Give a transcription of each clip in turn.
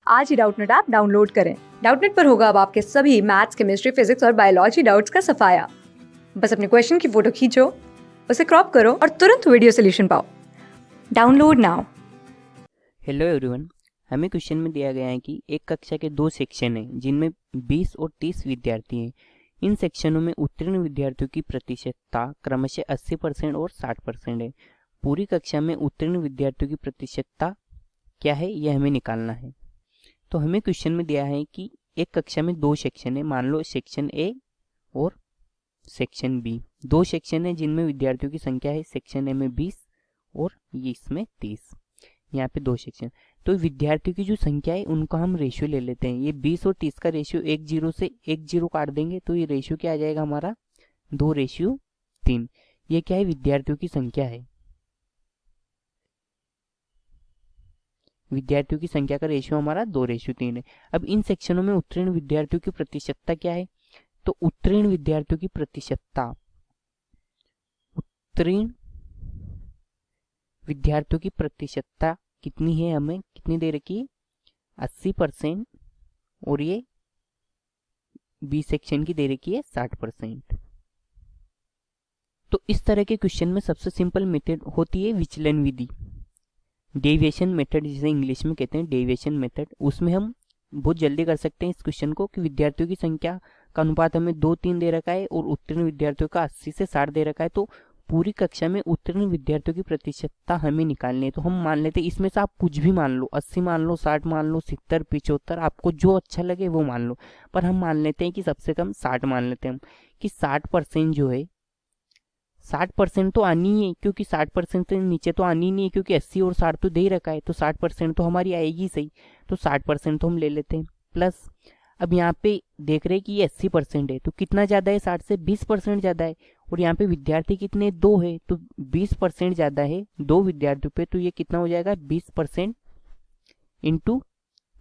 आज ही Doubtnut app download करें। Doubtnut पर होगा अब आपके सभी मैथ्स, केमिस्ट्री, फिजिक्स और बायोलॉजी डाउट्स का सफाया। बस अपने क्वेश्चन की फोटो खींचो, उसे क्रॉप करो और तुरंत वीडियो सोल्यूशन पाओ। Download now. हेलो एवरीवन, हमें क्वेश्चन में दिया गया है कि एक कक्षा के 2 सेक्शन हैं जिनमें 20 और 30 विद्यार्थी हैं। इन सेक्शनों में उत्तीर्ण विद्यार्थियों की प्रतिशतता क्रमशः 80% और 60% है। पूरी कक्षा में उत्तीर्ण विद्यार्थियों की प्रतिशतता क्या है, यह हमें निकालना है। तो हमें क्वेश्चन में दिया है कि एक कक्षा में 2 सेक्शन है, मान लो सेक्शन ए और सेक्शन बी। 2 सेक्शन है जिनमें विद्यार्थियों की संख्या है, सेक्शन ए में 20 और ये इसमें 30। यहाँ पे 2 सेक्शन, तो विद्यार्थियों की जो संख्या है उनका हम रेशियो ले लेते हैं। ये 20 और 30 का रेशियो 1:0 से 1:0 काट देंगे तो ये रेशियो क्या आ जाएगा हमारा 2:3। ये क्या है, विद्यार्थियों की संख्या है। विद्यार्थियों की संख्या का रेशियो हमारा 2:3 है। अब इन सेक्शनों में उत्तीर्ण विद्यार्थियों की प्रतिशतता क्या है, तो उत्तीर्ण विद्यार्थियों की प्रतिशतता, उत्तीर्ण विद्यार्थियों की प्रतिशतता कितनी है, हमें कितनी दे रखी है 80%, और ये बी सेक्शन की दे रखी है 60%। तो इस तरह के क्वेश्चन में सबसे सिंपल मेथड होती है विचलन विधि, डेविएशन मेथड जिसे इंग्लिश में कहते हैं, डेविएशन मेथड। उसमें हम बहुत जल्दी कर सकते हैं इस क्वेश्चन को कि विद्यार्थियों की संख्या का अनुपात हमें 2-3 दे रखा है और उत्तीर्ण विद्यार्थियों का 80 से 60 दे रखा है। तो पूरी कक्षा में उत्तीर्ण विद्यार्थियों की प्रतिशतता हमें निकालनी है। तो हम मान लेते हैं, इसमें से आप कुछ भी मान लो, 80 मान लो, 60 मान लो, 70, 75, आपको जो अच्छा लगे वो मान लो। पर हम मान लेते हैं कि सबसे कम 60 मान लेते हैं हम, कि 60% जो है, 60% तो आनी ही है, क्योंकि 60% से नीचे तो आनी ही नहीं है, क्योंकि 80 और 60 तो दे ही रखा है, तो 60% तो हमारी आएगी सही। तो 60% तो हम ले लेते हैं। प्लस अब यहाँ पे देख रहे हैं कि ये 80% है, तो कितना ज़्यादा है 60 से, 20% ज़्यादा है। और यहाँ पे विद्यार्थी कितने, 2 है, तो 20% ज़्यादा है 2 विद्यार्थियों पे, तो ये कितना हो जाएगा 20% इंटू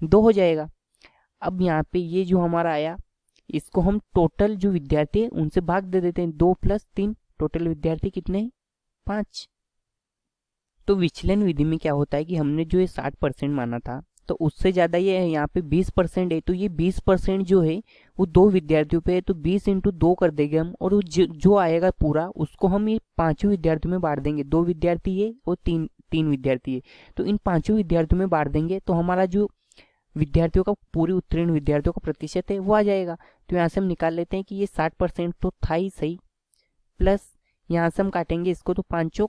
2 हो जाएगा। अब यहाँ पे ये जो हमारा आया, इसको हम टोटल जो विद्यार्थी है उनसे भाग दे देते हैं, 2 + 3, टोटल विद्यार्थी कितने हैं 5। तो विचलन विधि में क्या होता है कि हमने जो ये 60% माना था, तो उससे ज़्यादा ये है, यहाँ पे 20% है, तो ये 20% जो है वो 2 विद्यार्थियों पे है, तो 20 × 2 कर देंगे हम, और वो जो आएगा पूरा उसको हम ये 5 विद्यार्थियों में बांट देंगे। 2 विद्यार्थी है और 3 विद्यार्थी है, तो इन 5 विद्यार्थियों में बांट देंगे, तो हमारा जो विद्यार्थियों का, पूरी उत्तीर्ण विद्यार्थियों का प्रतिशत है वो आ जाएगा। तो यहाँ से हम निकाल लेते हैं कि ये 60% तो था ही सही, प्लस यहाँ से हम काटेंगे इसको, तो 5 ×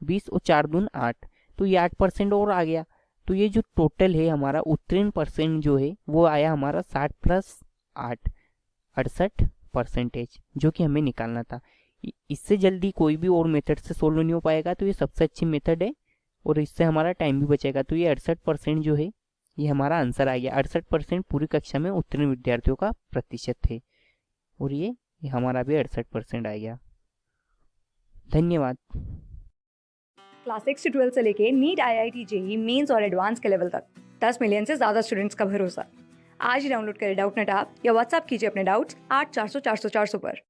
20 और 4 × 2 = 8, तो ये 8% और आ गया। तो ये जो टोटल है हमारा उत्तीर्ण परसेंट जो है वो आया हमारा 60 + 8, 68%, जो कि हमें निकालना था। इससे जल्दी कोई भी और मेथड से सोल्व नहीं हो पाएगा, तो ये सबसे अच्छी मेथड है और इससे हमारा टाइम भी बचेगा। तो ये 68% जो है ये हमारा आंसर आ गया। 68% पूरी कक्षा में उत्तीर्ण विद्यार्थियों का प्रतिशत है, और ये हमारा भी 68% आ गया। धन्यवाद। क्लास 6 से 12 से लेके नीट, IIT, JEE मेंस और एडवांस के लेवल तक 10 मिलियन से ज्यादा स्टूडेंट्स का भरोसा। आज ही डाउनलोड करें डाउटनेट ऐप या व्हाट्सएप कीजिए अपने डाउट्स 8400 400 400 पर।